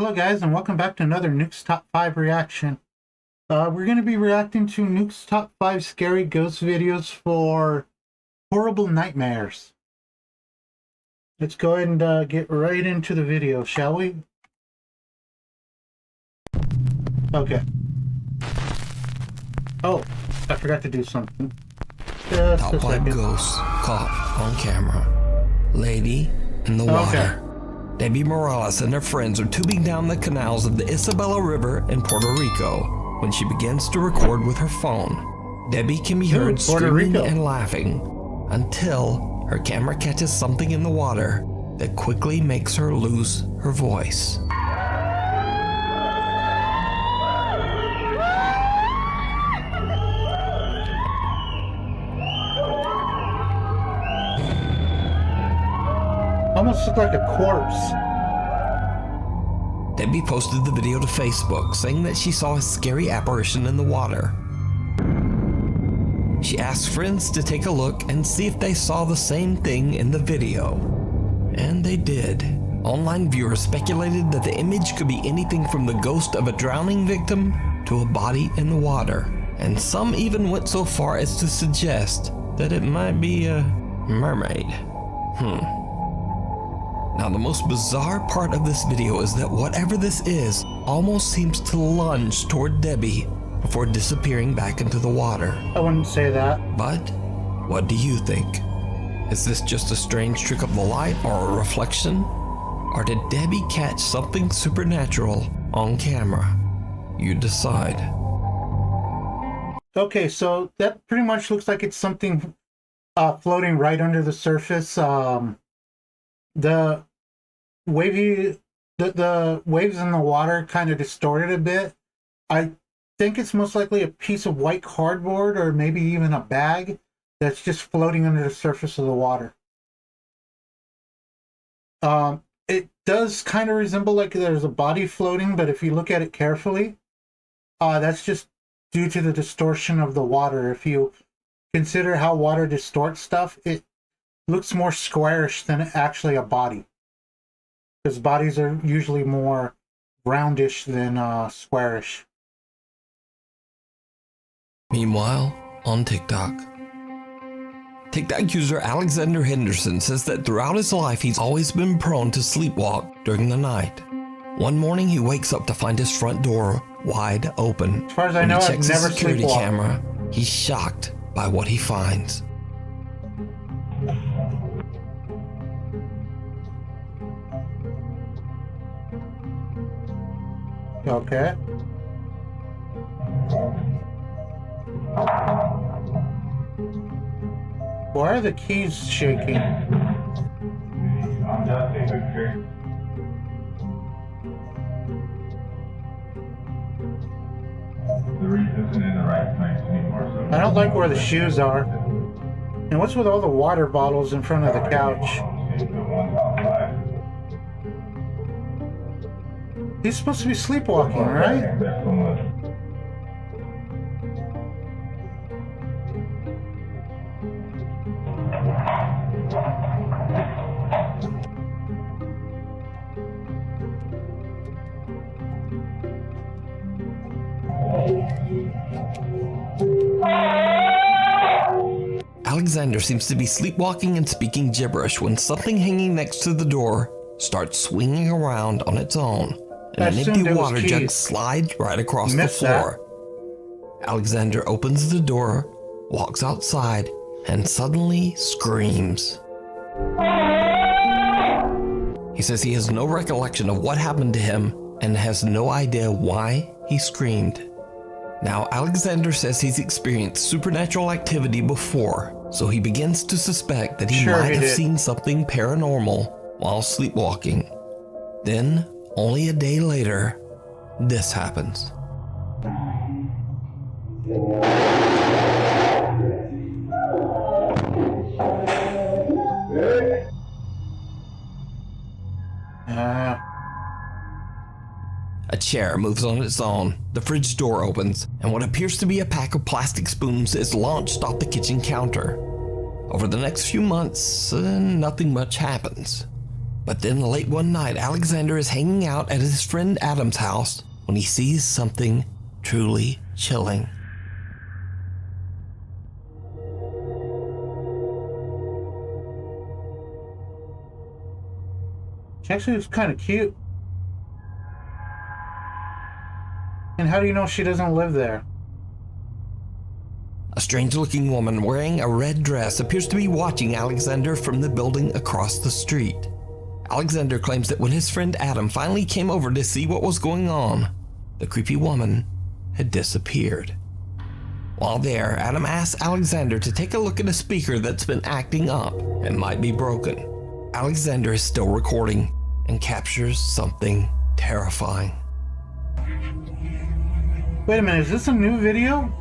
Hello guys, and welcome back to another Nuke's Top 5 reaction. We're going to be reacting to Nuke's Top 5 Scary Ghost videos for Horrible Nightmares. Let's go ahead and get right into the video, shall we? Okay. Oh, I forgot to do something. Just Top a 5 second. ghosts caught on camera. Lady in the water. Okay. Debbie Morales and her friends are tubing down the canals of the Isabella River in Puerto Rico when she begins to record with her phone. Debbie can be heard Puerto screaming Rico. and laughing until her camera catches something in the water that quickly makes her lose her voice. Almost looked like a corpse. Debbie posted the video to Facebook, saying that she saw a scary apparition in the water. She asked friends to take a look and see if they saw the same thing in the video. And they did. Online viewers speculated that the image could be anything from the ghost of a drowning victim to a body in the water. And some even went so far as to suggest that it might be a mermaid. Now, the most bizarre part of this video is that whatever this is almost seems to lunge toward Debbie before disappearing back into the water. I wouldn't say that. But what do you think? Is this just a strange trick of the light or a reflection? Or did Debbie catch something supernatural on camera? You decide. Okay, so that pretty much looks like it's something floating right under the surface. The waves in the water kind of distorted a bit. I think it's most likely a piece of white cardboard or maybe even a bag that's just floating under the surface of the water. It does kind of resemble like there's a body floating, but if you look at it carefully, that's just due to the distortion of the water. If you consider how water distorts stuff, it looks more squarish than actually a body. Because bodies are usually more roundish than squarish. Meanwhile, on TikTok user Alexander Henderson says that throughout his life he's always been prone to sleepwalk during the night. One morning he wakes up to find his front door wide open. As far as I When know, he I've checks never his security sleepwalked. camera, he's shocked by what he finds. Okay. Why are the keys shaking? I don't like where the shoes are. And what's with all the water bottles in front of the couch? He's supposed to be sleepwalking, right? Alexander seems to be sleepwalking and speaking gibberish when something hanging next to the door starts swinging around on its own, and an empty water jug slides right across the floor. Alexander opens the door, walks outside, and suddenly screams. He says he has no recollection of what happened to him and has no idea why he screamed. Now, Alexander says he's experienced supernatural activity before, so he begins to suspect that he might have seen something paranormal while sleepwalking. Then, only a day later, this happens. A chair moves on its own, the fridge door opens, and what appears to be a pack of plastic spoons is launched off the kitchen counter. Over the next few months, nothing much happens. But then late one night, Alexander is hanging out at his friend Adam's house when he sees something truly chilling. She actually was kind of cute. And how do you know she doesn't live there? A strange-looking woman wearing a red dress appears to be watching Alexander from the building across the street. Alexander claims that when his friend Adam finally came over to see what was going on, the creepy woman had disappeared. While there, Adam asks Alexander to take a look at a speaker that's been acting up and might be broken. Alexander is still recording and captures something terrifying. Wait a minute, is this a new video?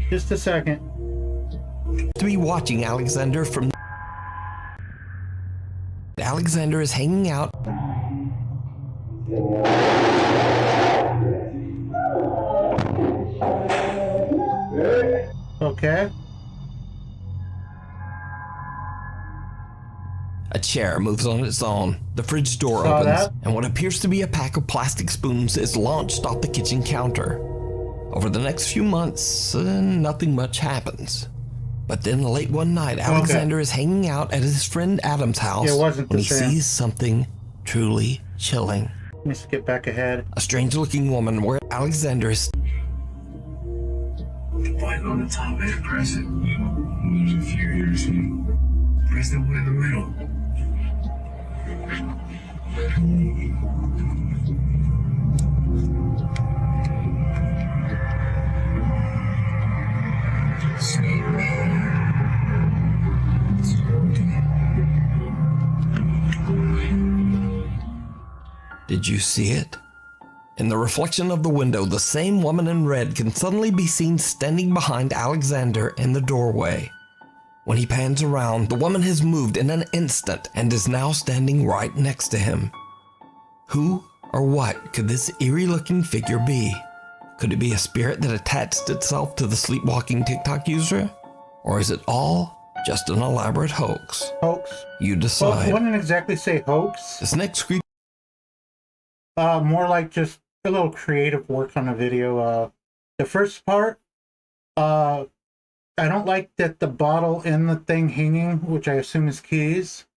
Just a second. To be watching Alexander from Alexander is hanging out Okay. A chair moves on its own, the fridge door Saw opens, that. and what appears to be a pack of plastic spoons is launched off the kitchen counter. Over the next few months, nothing much happens. But then late one night, Alexander is hanging out at his friend Adam's house It wasn't when the he same. sees something truly chilling. Let me skip back ahead. A strange-looking woman where Alexander is Button on the top and press it. There's a few here, see? Press the one in the middle. Did you see it? In the reflection of the window, the same woman in red can suddenly be seen standing behind Alexander in the doorway. When he pans around, the woman has moved in an instant and is now standing right next to him. Who or what could this eerie-looking figure be? Could it be a spirit that attached itself to the sleepwalking TikTok user? Or is it all just an elaborate hoax? Hoax. You Well, I decide. wouldn't exactly say hoax. This next creep More like just a little creative work on a video. The first part, I don't like that the bottle and the thing hanging, which I assume is keys,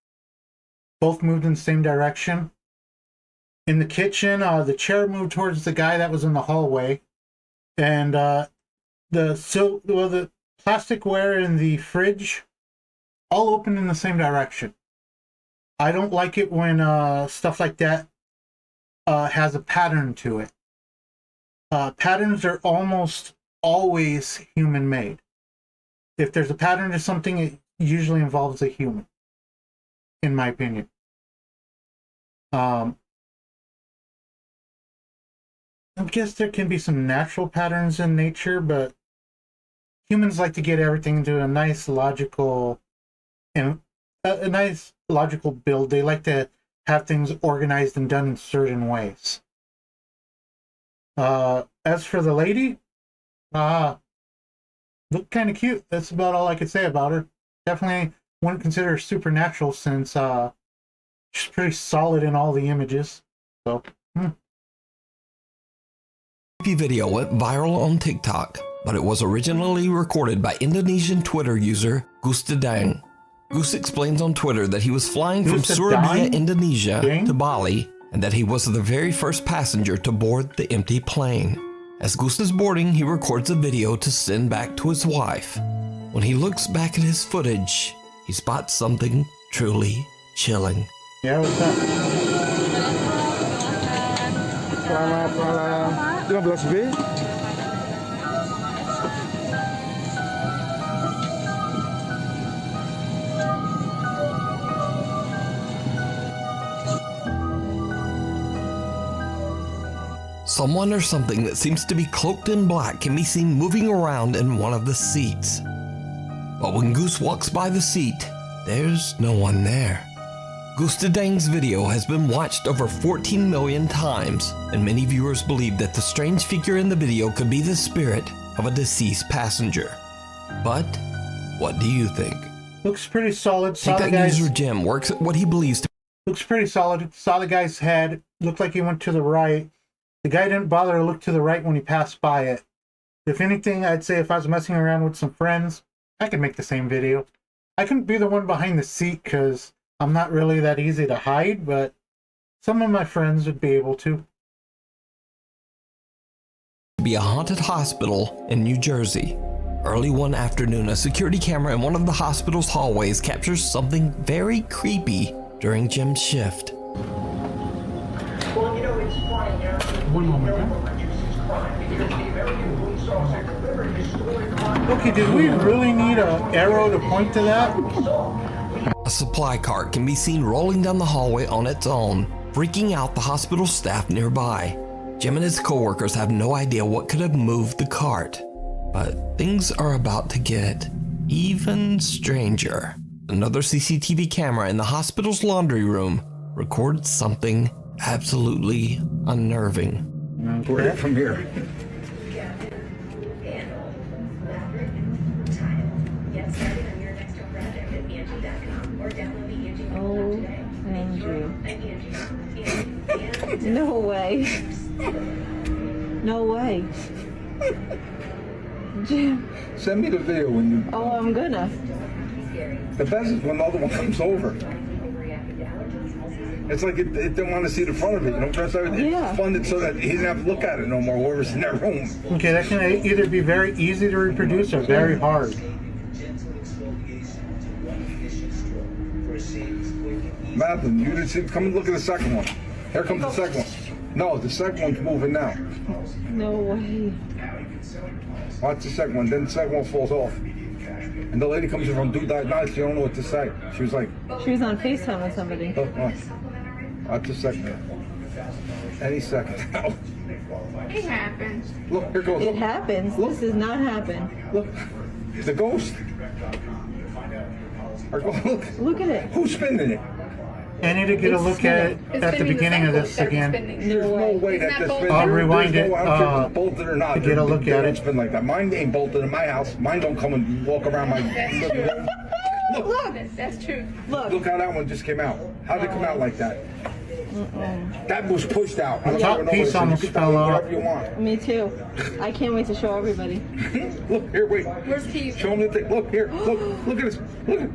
both moved in the same direction. In the kitchen, the chair moved towards the guy that was in the hallway, and the plasticware in the fridge all opened in the same direction. I don't like it when stuff like that has a pattern to it. Patterns are almost always human-made. If there's a pattern to something, it usually involves a human, in my opinion. I guess there can be some natural patterns in nature, but humans like to get everything into a nice logical and a nice logical build. They like to have things organized and done in certain ways. As for the lady, looked kind of cute. That's about all I could say about her. Definitely wouldn't consider her supernatural since she's pretty solid in all the images. So, creepy video went viral on TikTok, but it was originally recorded by Indonesian Twitter user Gustadang. Goose explains on Twitter that he was flying from Surabaya, Gustadang? Indonesia Dang. to Bali, and that he was the very first passenger to board the empty plane. As Goose is boarding, he records a video to send back to his wife. When he looks back at his footage, he spots something truly chilling. yeah, what's up? Selamat malam 15B. Someone or something that seems to be cloaked in black can be seen moving around in one of the seats. But when Goose walks by the seat, there's no one there. Gustadang's video has been watched over 14 million times, and many viewers believe that the strange figure in the video could be the spirit of a deceased passenger. But what do you think? Looks pretty solid. Saw Think the that guy's, user Jim works at what he believes to looks pretty solid. Saw the guy's head. Looked like he went to the right. The guy didn't bother to look to the right when he passed by it. If anything, I'd say if I was messing around with some friends, I could make the same video. I couldn't be the one behind the seat because I'm not really that easy to hide, but some of my friends would be able to. be a haunted hospital in New Jersey. Early one afternoon, a security camera in one of the hospital's hallways captures something very creepy during Jim's shift. One moment, Okay, did we really need an arrow to point to that? A supply cart can be seen rolling down the hallway on its own, freaking out the hospital staff nearby. Jim and his coworkers have no idea what could have moved the cart, but things are about to get even stranger. Another CCTV camera in the hospital's laundry room records something absolutely unnerving. We're from here. Oh, Andrew. No way. No way. Jim. Send me the video when you. Oh, I'm gonna. The best is when the other one comes over. It's like it didn't want to see the front of it. You know, that's how Yeah. it's funded so that he didn't have to look at it no more. Whoever's in that room. Okay, that can either be very easy to reproduce or very hard. Madeline, you didn't see. Come and look at the second one. Here comes the second one. No, the second one's moving now. No way. Watch the second one. Then the second one falls off. And the lady comes in from Do Diagnostics. She don't know what to say. She was like, She was on FaceTime with somebody. oh, watch the second one. Any second now. It happens. Look, here goes. It Look, happens. This does not happen. look. The ghost. Look. Look at it. Who's spinning it? I need to get a It's look at it It's at the spinning beginning of cycle, this it's gotta be again. spinning. There's no way Isn't that that this bolted? I'll rewind there's it, no, I don't care if uh, it's bolted or not. to get a look They at don't it. spin like that. Mine ain't bolted in my house. Mine don't come and walk around my living room. Look, That's true. look how that one just came out. How'd it come out like that? That was pushed out. I don't top even know piece what it almost is. You can fell do out. whatever you want. Me too. I can't wait to show everybody. Look, here, wait. Where's Keith? Show them the thing. Look, here. Look at this. Look at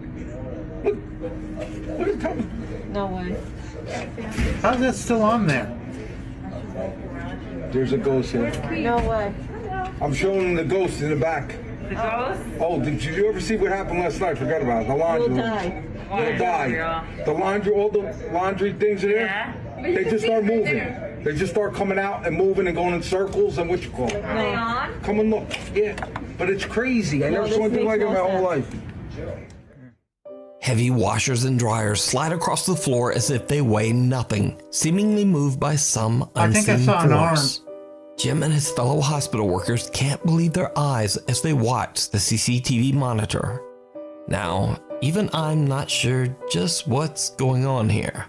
the top. No way. How's that still on there? There's a ghost here. No way. I'm showing them the ghost in the back. The ghost? Oh, did you ever see what happened last night? Forgot about it. The laundry. We'll die. They'll die. The laundry, all the laundry things are there. Yeah. They just start moving. They just start coming out and moving and going in circles and what you call it. They on? Come and look. Yeah. But it's crazy. I No, never this saw anything makes like it in my no whole sense. life. Heavy washers and dryers slide across the floor as if they weigh nothing, seemingly moved by some I think I unseen saw an force. Jim and his fellow hospital workers can't believe their eyes as they watch the CCTV monitor. Now, even I'm not sure just what's going on here.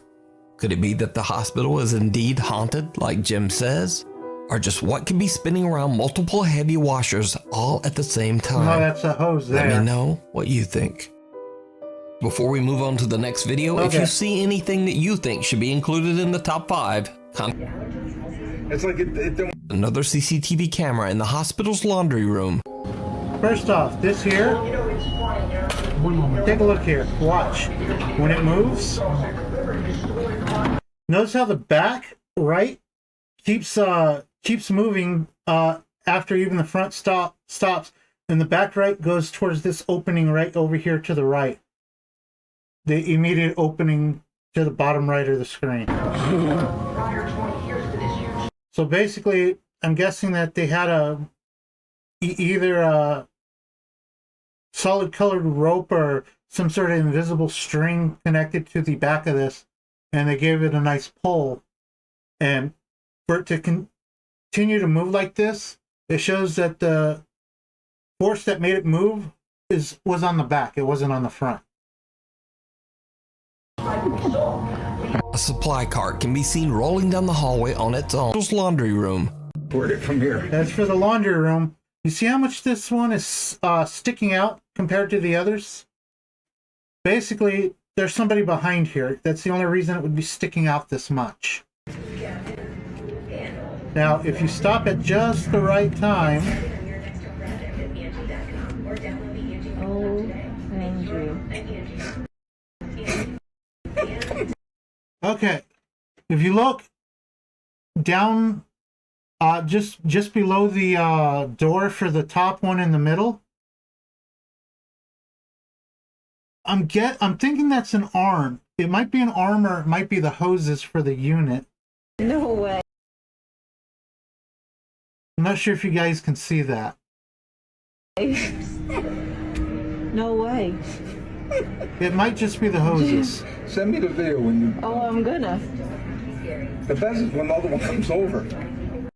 Could it be that the hospital is indeed haunted, like Jim says? Or just what could be spinning around multiple heavy washers all at the same No, time? that's a hose Let me there. know what you think. Before we move on to the next video, if Okay. you see anything that you think should be included in the top 5, It's like it don't. another CCTV camera in the hospital's laundry room. First off, this here. Take a look here. Watch. When it moves, notice how the back right keeps moving after even the front stops, and the back right goes towards this opening right over here to the right. The immediate opening to the bottom right of the screen. So basically, I'm guessing that they had either a solid colored rope or some sort of invisible string connected to the back of this, and they gave it a nice pull. And for it to continue to move like this, it shows that the force that made it move was on the back. It wasn't on the front. A supply cart can be seen rolling down the hallway on its own laundry room. Where'd it from here? As for the laundry room, you see how much this one is sticking out compared to the others? basically, there's somebody behind here. That's the only reason it would be sticking out this much. Now, if you stop at just the right time, Oh, Andrew. okay, if you look down, just below the door for the top one in the middle, I'm thinking that's an arm. It might be an arm, or it might be the hoses for the unit. No way. I'm not sure if you guys can see that. No way. It might just be the hoses. Send me the video when you. Oh, I'm gonna. The best is when the other one comes over.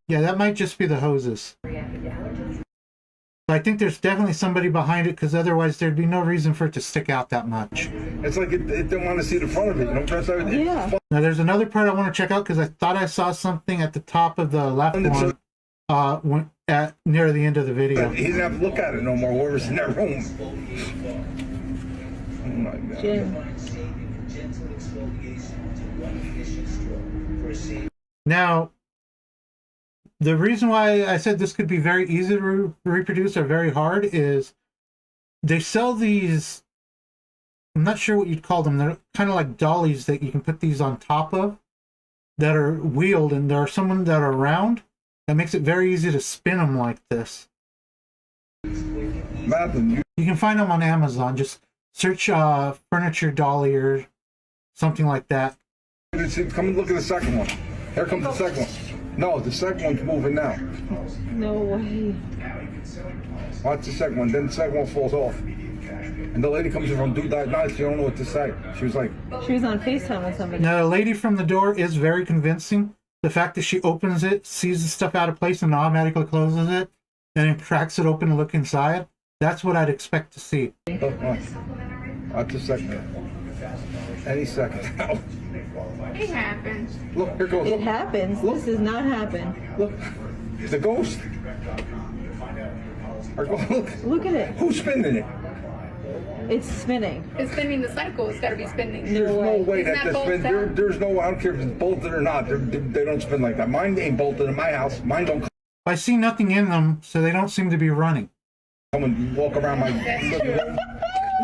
Yeah, that might just be the hoses. But I think there's definitely somebody behind it, because otherwise there'd be no reason for it to stick out that much. It's like it didn't want to see the front of it. You know, press everything. Yeah. Now there's another part I want to check out, because I thought I saw something at the top of the left one, near the end of the video. He didn't have to look at it no more. Whoever's in that room. Oh my God. Jim. Now, the reason why I said this could be very easy to reproduce or very hard is they sell these, I'm not sure what you'd call them. They're kind of like dollies that you can put these on top of that are wheeled, and there are some that are round. That makes it very easy to spin them like this. Madeline, You can find them on Amazon. Just search furniture dolly or something like that. come and look at the second one. Here comes the second one. No, the second one's moving now. No way. Watch the second one. Then the second one falls off. And the lady comes in from Do That Night. She don't know what to say. She was like, She was on FaceTime with somebody. Now, the lady from the door is very convincing. The fact that she opens it, sees the stuff out of place, and automatically closes it, and then cracks it open to look inside. That's what I'd expect to see. oh. Watch the second one. Any second now. It happens. Look, here goes. It happens. This does not happen. Look. The ghost. Look. Look at it. Who's spinning it? It's spinning. It's spinning the cycle. It's got to be spinning. No There's no way. way Isn't that that this spin. bolted? There's no. I don't care if it's bolted or not. They don't spin like that. Mine ain't bolted in my house. Mine don't I see nothing in them, so they don't seem to be running. come and walk around my living room.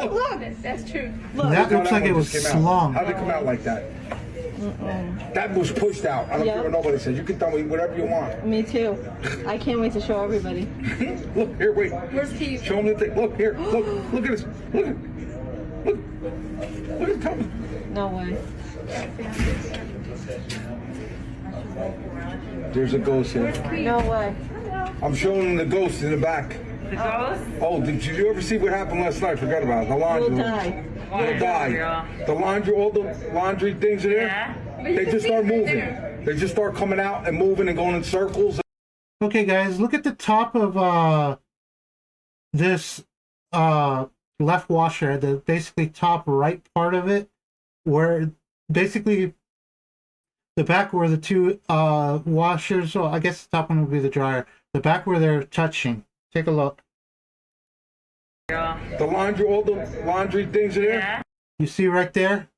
Look, that's true. Look. That looks like one it was just came out. slung. How'd it come out like that? That was pushed out. I don't care what nobody says. You can tell me whatever you want. Me too. I can't wait to show everybody. Look here, wait. Where's Keith? Show them the thing. Look here. Look at this. Look at coming. No way. There's a ghost here. No way. I'm showing them the ghost in the back. The ghost? Oh, did you ever see what happened last night? Forgot about it. The laundry. You'll die. You'll die. The laundry, all the laundry things in there. Yeah. They just start moving. They just start coming out and moving and going in circles. Okay, guys, look at the top of this left washer, the basically top right part of it, where basically the back where the two washers, well, I guess the top one would be the dryer, the back where they're touching. Take a look. The laundry, all the laundry things in there. You see right there?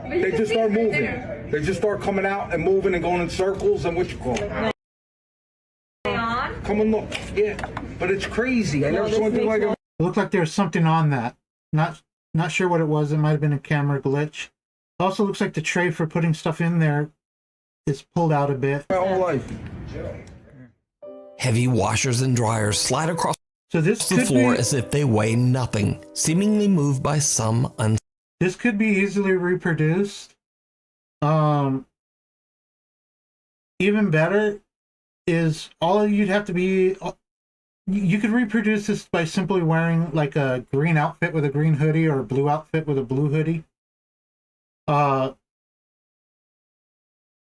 They just start moving. They just start coming out and moving and going in circles and what you call it. On? Come and look. Yeah, but it's crazy. I never saw anything like it. It looked like there was something on that. Not sure what it was. It might have been a camera glitch. It also looks like the tray for putting stuff in there is pulled out a bit. My whole life. Heavy washers and dryers slide across So this the could floor be, as if they weigh nothing, seemingly moved by some this could be easily reproduced. Even better is all you'd have to be. You could reproduce this by simply wearing like a green outfit with a green hoodie or a blue outfit with a blue hoodie.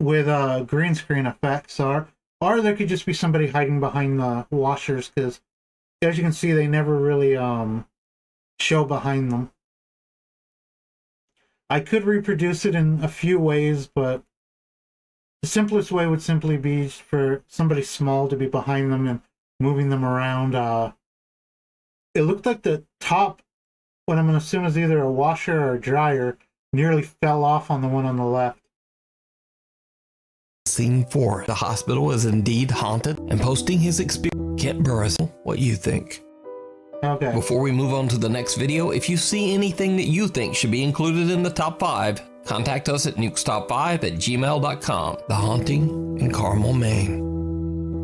With green screen effects, or there could just be somebody hiding behind the washers, because as you can see, they never really show behind them. I could reproduce it in a few ways, but the simplest way would simply be for somebody small to be behind them and moving them around. It looked like the top what I'm going to assume is either a washer or a dryer, nearly fell off on the one on the left. Scene 4. The hospital is indeed haunted, and posting his experience. Kent Burris, what you think? Okay. Before we move on to the next video, if you see anything that you think should be included in the top 5, contact us at nukestop5@gmail.com. The Haunting in Carmel, Maine.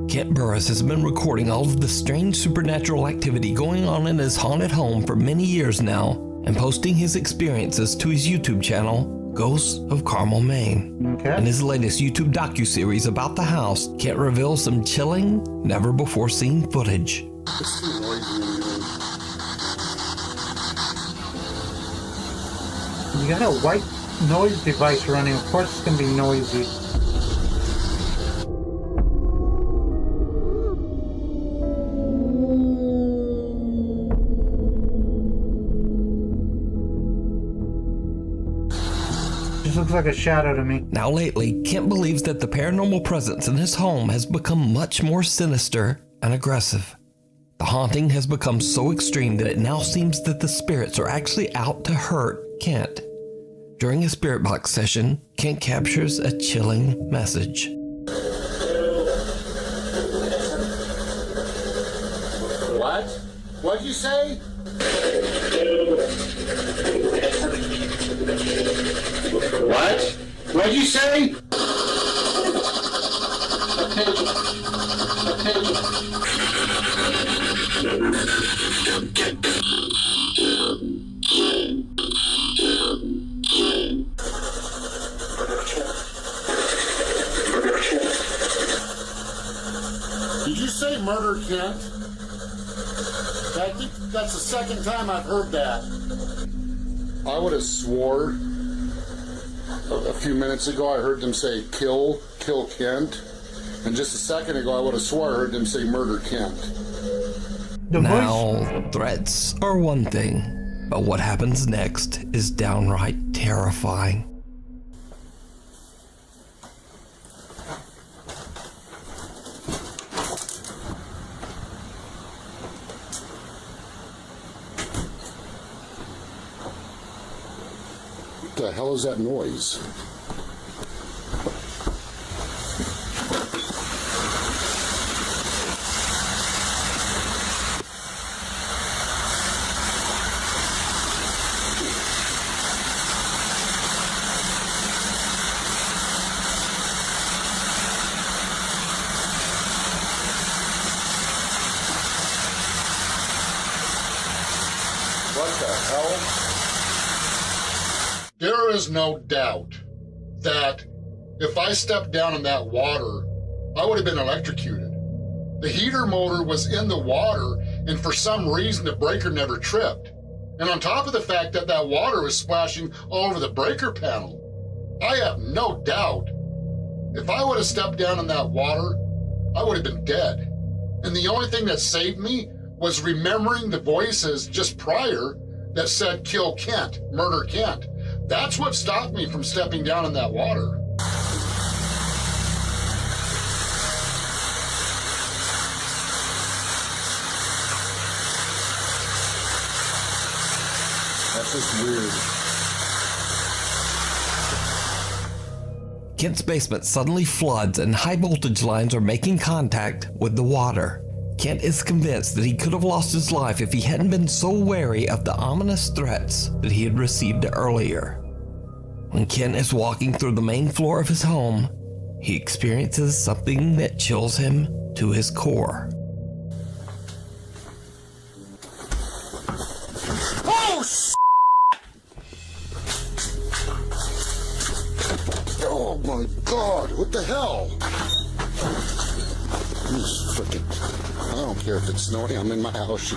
Kent Burris has been recording all of the strange supernatural activity going on in his haunted home for many years now, and posting his experiences to his YouTube channel, Ghosts of Carmel, Maine. Okay. In his latest YouTube docuseries about the house, Kent reveals some chilling, never-before-seen footage. You got a white noise device running. Of course it's going to be noisy. Just looks like a shadow to me. Now lately, Kent believes that the paranormal presence in his home has become much more sinister and aggressive. The haunting has become so extreme that it now seems that the spirits are actually out to hurt Kent. During a spirit box session, Kent captures a chilling message. What? What'd you say? What? What'd you say? Did you say murder, Kent? I think that's the second time I've heard that. I would have swore a few minutes ago I heard them say kill Kent. And just a second ago I would have swore I heard them say murder Kent. The voice. Now, threats are one thing, but what happens next is downright terrifying. What the hell is that noise? What the hell? There is no doubt that if I stepped down in that water, I would have been electrocuted. The heater motor was in the water, and for some reason the breaker never tripped. And on top of the fact that that water was splashing all over the breaker panel, I have no doubt if I would have stepped down in that water, I would have been dead. And the only thing that saved me was remembering the voices just prior that said kill Kent, murder Kent. That's what stopped me from stepping down in that water. That's just weird. Kent's basement suddenly floods and high voltage lines are making contact with the water. Kent is convinced that he could have lost his life if he hadn't been so wary of the ominous threats that he had received earlier. When Kent is walking through the main floor of his home, he experiences something that chills him to his core. Oh, oh my God, what the hell? This frickin', I don't care if it's snowing, I'm in my house.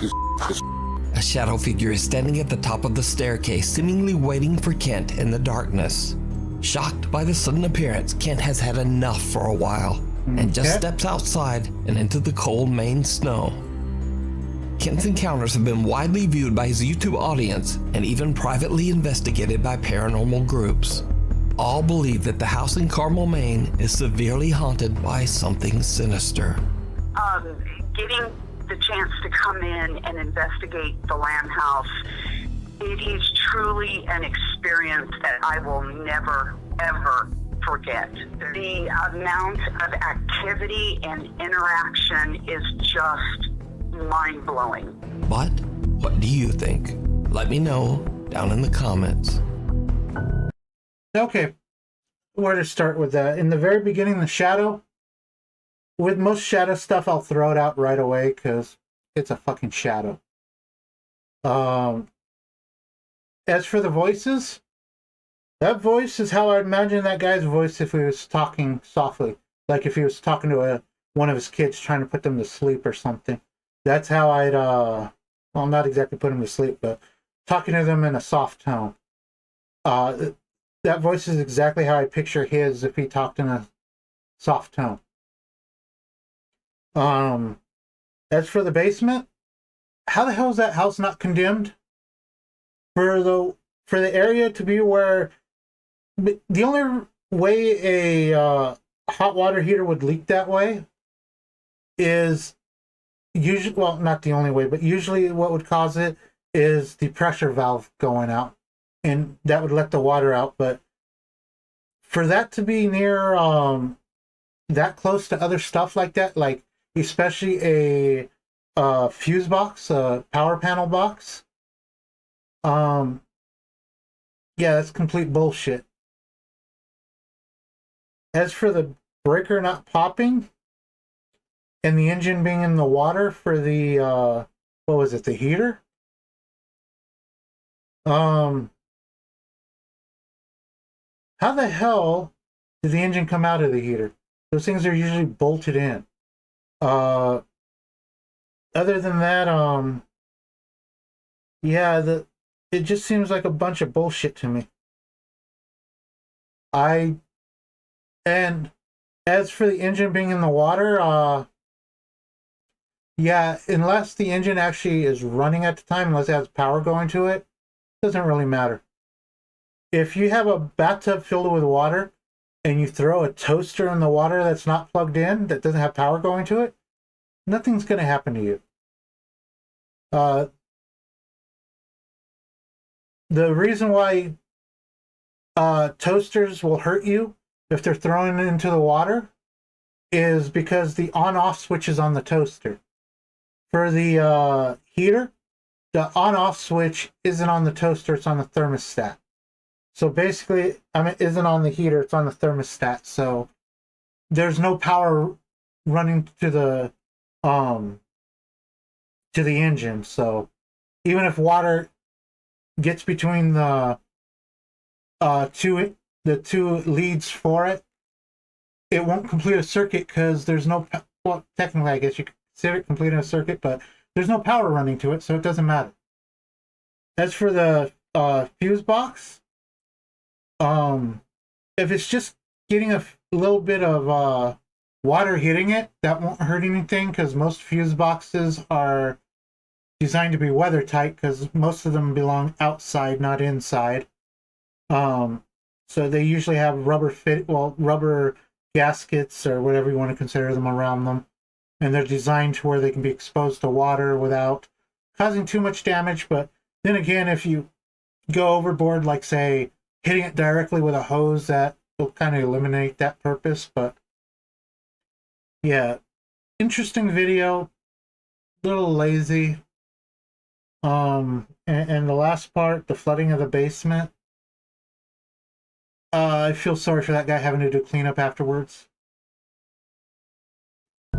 A shadow figure is standing at the top of the staircase, seemingly waiting for Kent in the darkness. Shocked by the sudden appearance, Kent has had enough for a while and just steps outside and into the cold Maine snow. Kent's encounters have been widely viewed by his YouTube audience and even privately investigated by paranormal groups. All believe that the house in Carmel, Maine is severely haunted by something sinister. Getting the chance to come in and investigate the Lamb House It is truly an experience that I will never, ever forget. The amount of activity and interaction is just mind-blowing. But what do you think? Let me know down in the comments. Okay, where to start with that? In the very beginning, the shadow. With most shadow stuff, I'll throw it out right away because it's a fucking shadow. As for the voices, that voice is how I imagine that guy's voice if he was talking softly. Like if he was talking to one of his kids trying to put them to sleep or something. That's how I'd, well, not exactly put them to sleep, but talking to them in a soft tone. That voice is exactly how I picture his if he talked in a soft tone. As for the basement, how the hell is that house not condemned? For the area to be where the only way a hot water heater would leak that way is usually, well, not the only way, but usually what would cause it is the pressure valve going out, and that would let the water out. But for that to be near that close to other stuff like that, like especially a fuse box, a power panel box, yeah, that's complete bullshit. As for the breaker not popping and the engine being in the water for the what was it, the heater? How the hell did the engine come out of the heater? Those things are usually bolted in. Other than that, yeah, it just seems like a bunch of bullshit to me. And as for the engine being in the water, yeah, unless the engine actually is running at the time, unless it has power going to it, doesn't really matter. If you have a bathtub filled with water and you throw a toaster in the water that's not plugged in, that doesn't have power going to it, nothing's going to happen to you. The reason why toasters will hurt you if they're thrown into the water is because the on-off switch is on the toaster. For the heater, the on-off switch isn't on the toaster, it's on the thermostat. So basically, I mean, it isn't on the heater, it's on the thermostat. So there's no power running to the engine. So even if water gets between the two leads for it, it won't complete a circuit because there's no, well, technically I guess you could consider it completing a circuit, but there's no power running to it, so it doesn't matter. As for the fuse box, if it's just getting a little bit of water hitting it, that won't hurt anything because most fuse boxes are designed to be weather tight because most of them belong outside, not inside. So they usually have rubber gaskets or whatever you want to consider them around them, and they're designed to where they can be exposed to water without causing too much damage. But then again, if you go overboard, like say hitting it directly with a hose, that will kind of eliminate that purpose. But yeah, interesting video, a little lazy. And the last part, the flooding of the basement, I feel sorry for that guy having to do cleanup afterwards.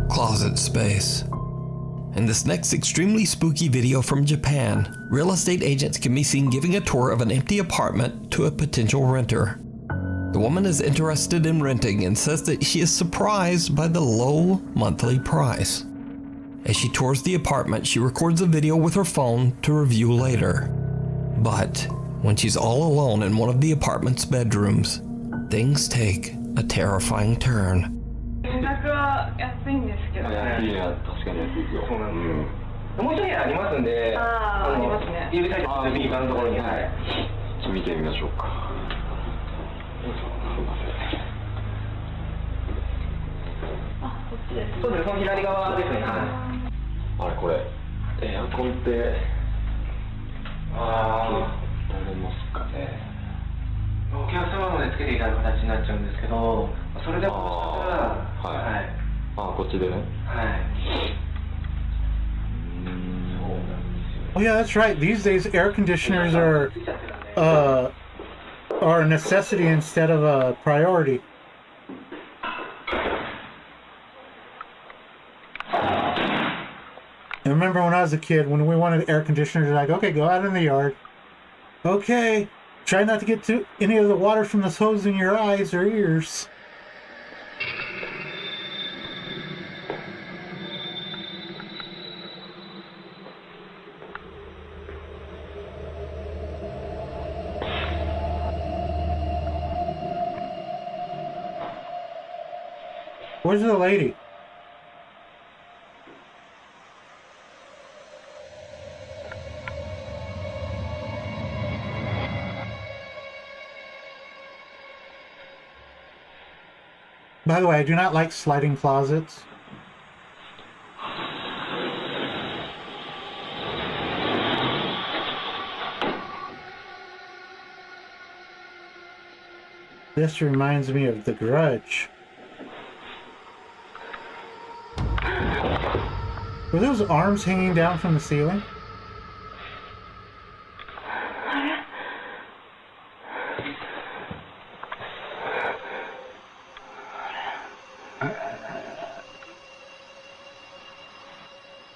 Closet space. In this next extremely spooky video from Japan, real estate agents can be seen giving a tour of an empty apartment to a potential renter. The woman is interested in renting and says that she is surprised by the low monthly price. As she tours the apartment, she records a video with her phone to review later. But when she's all alone in one of the apartment's bedrooms, things take a terrifying turn. 金額は安いんですけどね。いや、確かに安いですよ。そうなんですよ。もう一部屋ありますんで、ありますね。指先右側のところに、はい。ちょっと見てみましょうか。すいません。あ、こっちです。そうです、その左側ですね。はい。あれこれ、エアコンってあああ、なれますかね。お客様までつけていただく形になっちゃうんですけど、それでももしかしたら、はい。ああ、こっちでね。はい。Oh yeah, that's right. These days, air conditioners are a necessity instead of a priority. I remember when I was a kid, when we wanted air conditioners, like, okay, go out in the yard. Okay, try not to get any of the water from this hose in your eyes or ears. Where's the lady? By the way, I do not like sliding closets. This reminds me of The Grudge. Were those arms hanging down from the ceiling?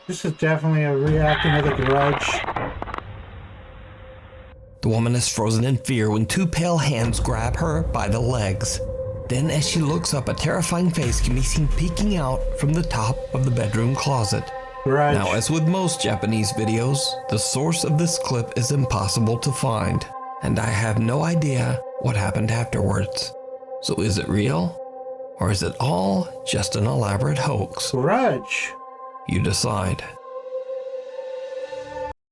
This is definitely a reacting of The Grudge. The woman is frozen in fear when two pale hands grab her by the legs. Then as she looks up, a terrifying face can be seen peeking out from the top of the bedroom closet. Grudge. Now, as with most Japanese videos, the source of this clip is impossible to find, and I have no idea what happened afterwards. So is it real? Or is it all just an elaborate hoax? Grudge. You decide.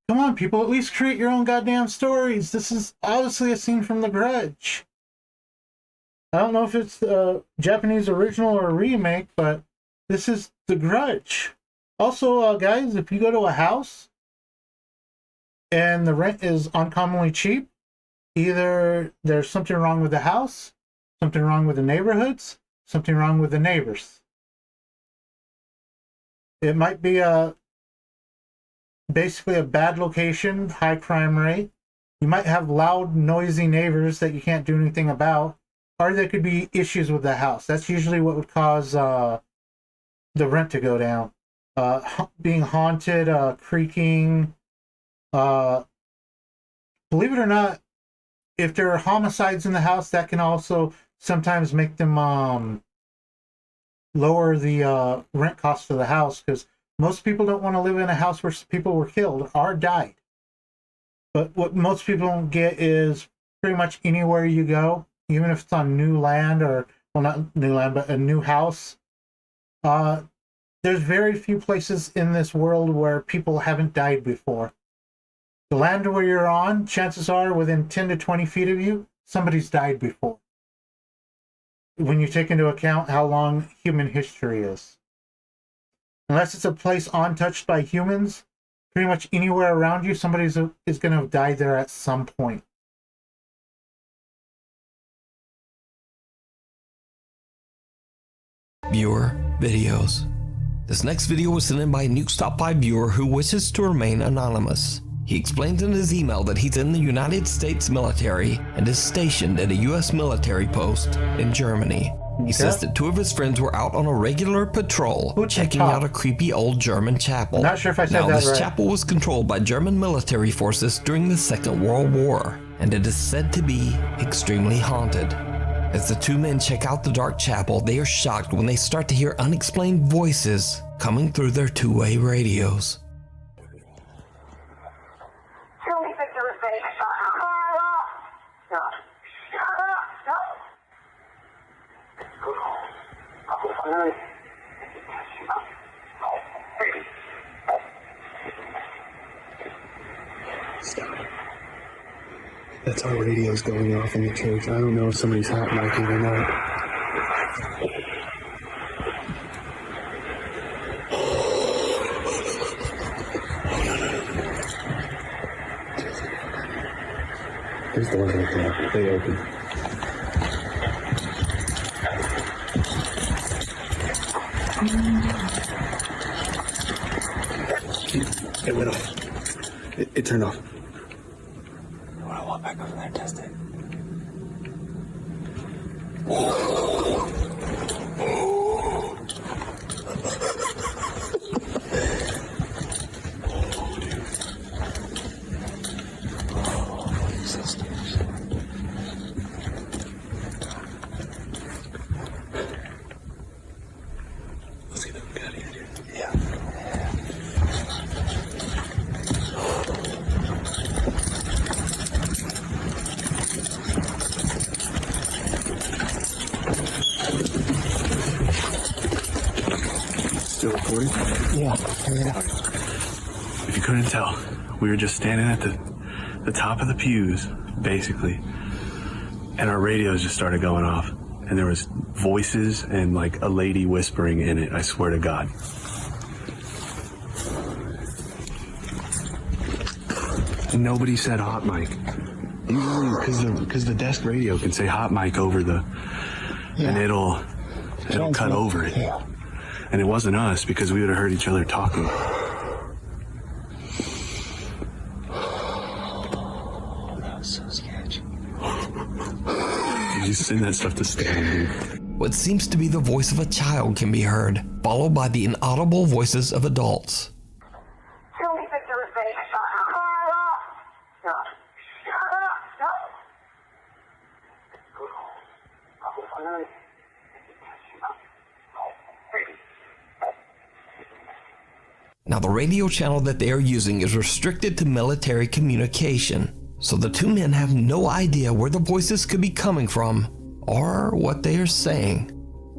Come on, people, at least create your own goddamn stories. This is obviously a scene from The Grudge. I don't know if it's the Japanese original or a remake, but this is The Grudge. Also, guys, if you go to a house and the rent is uncommonly cheap, either there's something wrong with the house, something wrong with the neighborhoods, something wrong with the neighbors. It might be basically a bad location, high crime rate. You might have loud, noisy neighbors that you can't do anything about. Or there could be issues with the house. That's usually what would cause the rent to go down. Being haunted, creaking. Believe it or not, if there are homicides in the house, that can also sometimes make them lower the rent cost of the house, because most people don't want to live in a house where people were killed or died. But what most people don't get is pretty much anywhere you go, even if it's on new land, or, well, not new land, but a new house, there's very few places in this world where people haven't died before. The land where you're on, chances are within 10 to 20 feet of you, somebody's died before. When you take into account how long human history is. Unless it's a place untouched by humans, pretty much anywhere around you, somebody is going to have died there at some point. Viewer videos. This next video was sent in by a Nukes Top 5 viewer who wishes to remain anonymous. He explains in his email that he's in the United States military and is stationed at a US military post in Germany. He says that two of his friends were out on a regular patrol, checking out a creepy old German chapel. Not sure if I said that right. Now, this chapel was controlled by German military forces during the Second World War, and it is said to be extremely haunted. As the two men check out the dark chapel, they are shocked when they start to hear unexplained voices coming through their two-way radios. Stop. That's our radios going off in the church. I don't know if somebody's hot micing or not. There's doors right there. They open. It went off. It turned off. I want to walk back over there and test it. Let's get the fuck out of here, dude. Yeah. Still recording? Yeah, turn it up. If you couldn't tell, we were just standing at the top of the pews, basically, and our radios just started going off, and there was voices and like a lady whispering in it, I swear to God. And nobody said hot mic. Usually, because the desk radio can say hot mic over the, and it'll cut over it. Yeah. And it wasn't us because we would have heard each other talking. That was so sketchy. You send that stuff to Stan, dude. What seems to be the voice of a child can be heard, followed by the inaudible voices of adults. Now, the radio channel that they are using is restricted to military communication, so the two men have no idea where the voices could be coming from or what they are saying.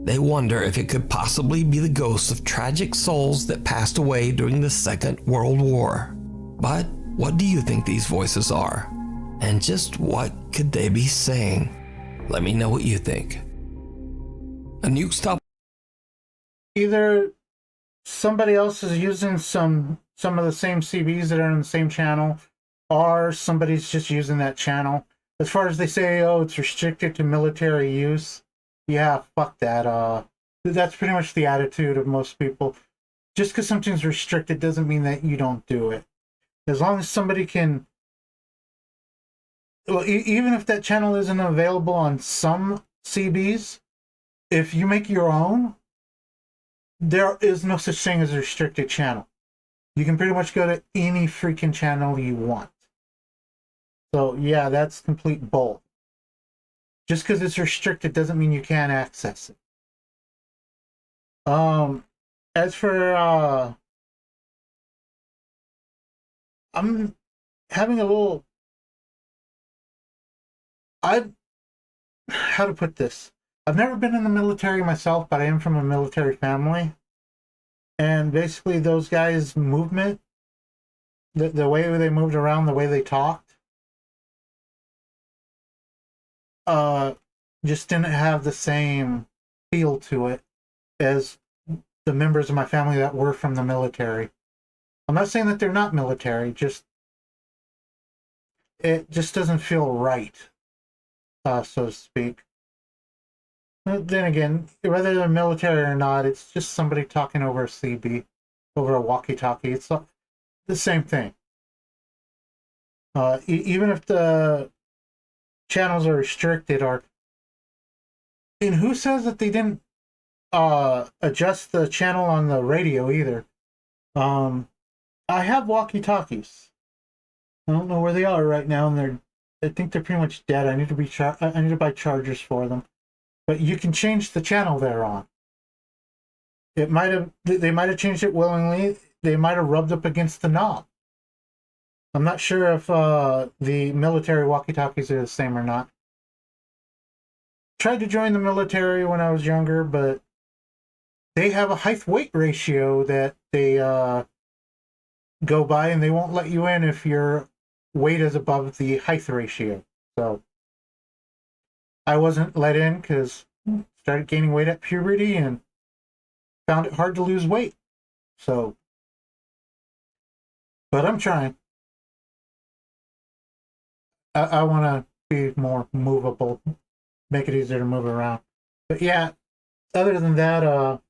They wonder if it could possibly be the ghosts of tragic souls that passed away during the Second World War. But what do you think these voices are? And just what could they be saying? Let me know what you think. A nuke stop. Either somebody else is using some of the same CBs that are on the same channel, or somebody's just using that channel. As far as they say, oh, it's restricted to military use. Yeah, fuck that. That's pretty much the attitude of most people. Just because something's restricted doesn't mean that you don't do it. As long as somebody can, well, even if that channel isn't available on some CBs, if you make your own, there is no such thing as a restricted channel. You can pretty much go to any freaking channel you want. So yeah, that's complete bull. Just because it's restricted doesn't mean you can't access it. As for I'm having a little, how to put this? I've never been in the military myself, but I am from a military family. And basically those guys' movement, the way they moved around, the way they talked, just didn't have the same feel to it as the members of my family that were from the military. I'm not saying that they're not military, it just doesn't feel right, so to speak. Then again, whether they're military or not, it's just somebody talking over a CB, over a walkie-talkie. It's the same thing. Even if the channels are restricted, and who says that they didn't adjust the channel on the radio either? I have walkie-talkies. I don't know where they are right now, and I think they're pretty much dead. I need to buy chargers for them. But you can change the channel they're on. They might have changed it willingly. They might have rubbed up against the knob. I'm not sure if the military walkie-talkies are the same or not. Tried to join the military when I was younger, but they have a height-weight ratio that they go by, and they won't let you in if your weight is above the height ratio. So I wasn't let in because I started gaining weight at puberty and found it hard to lose weight. So, but I'm trying. I want to be more movable, make it easier to move around. But yeah, other than that,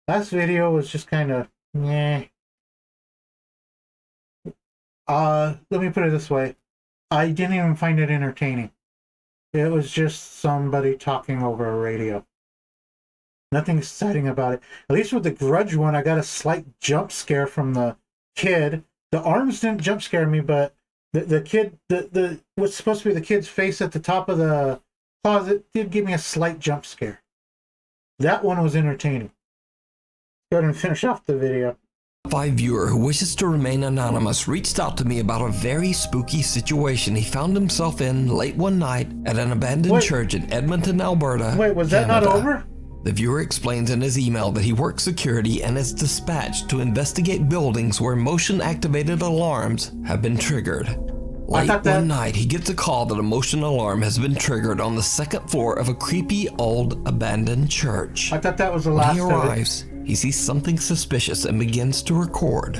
last video was just kind of meh. Let me put it this way. I didn't even find it entertaining. It was just somebody talking over a radio. Nothing exciting about it. At least with the Grudge one, I got a slight jump scare from the kid. The arms didn't jump scare me, but the kid, the what's supposed to be the kid's face at the top of the closet did give me a slight jump scare. That one was entertaining. Go ahead and finish off the video. A viewer who wishes to remain anonymous reached out to me about a very spooky situation he found himself in late one night at an abandoned church in Edmonton, Alberta. Wait, was that Canada. not over? The viewer explains in his email that he works security and is dispatched to investigate buildings where motion-activated alarms have been triggered. Late one night, he gets a call that a motion alarm has been triggered on the second floor of a creepy old abandoned church. I thought that was the last When he of it. arrives, he sees something suspicious and begins to record.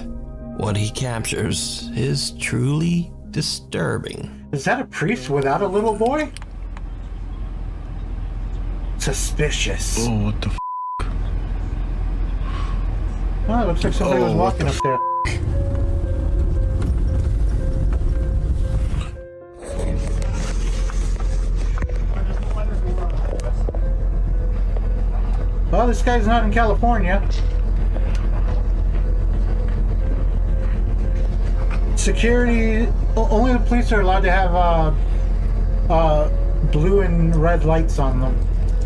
What he captures is truly disturbing. Is that a priest without a little boy? Suspicious. Oh, what the f? Oh, it looks like somebody was what walking the up there. Well, this guy's not in California. Security, only the police are allowed to have blue and red lights on them.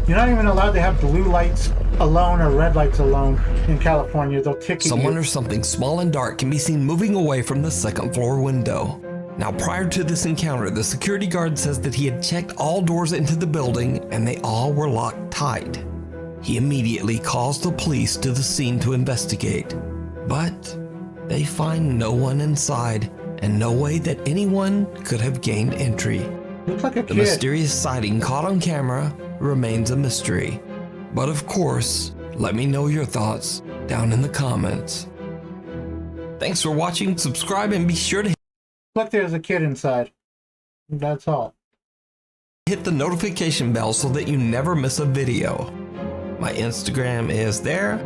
You're not even allowed to have blue lights alone or red lights alone in California. They'll ticket Someone you. or something small and dark can be seen moving away from the second floor window. Now, prior to this encounter, the security guard says that he had checked all doors into the building and they all were locked tight. He immediately calls the police to the scene to investigate, but they find no one inside and no way that anyone could have gained entry. Looks like a The kid. mysterious sighting caught on camera remains a mystery. But of course, let me know your thoughts down in the comments. Thanks for watching, subscribe, and be sure to Look, there's a kid inside. That's all. hit the notification bell so that you never miss a video. My Instagram is there,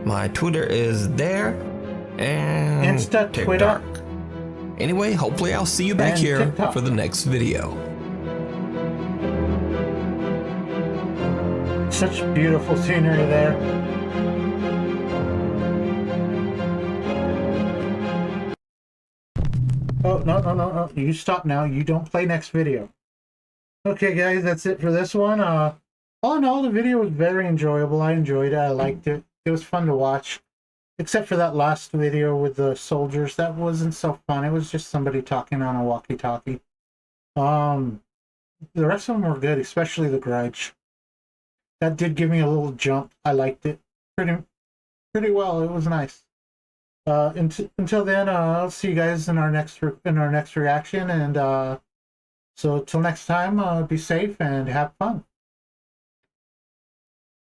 my Twitter is there, and Insta TikTok. Twitter. Anyway, hopefully I'll see you back And here TikTok. for the next video. Such beautiful scenery there. Oh, no. You stop now. You don't play next video. Okay, guys, that's it for this one. All in all, the video was very enjoyable. I enjoyed it. I liked it. It was fun to watch. Except for that last video with the soldiers. That wasn't so fun. It was just somebody talking on a walkie-talkie. The rest of them were good, especially the Grudge. That did give me a little jump. I liked it pretty well. It was nice. Until then, I'll see you guys in our next reaction. And so till next time, be safe and have fun.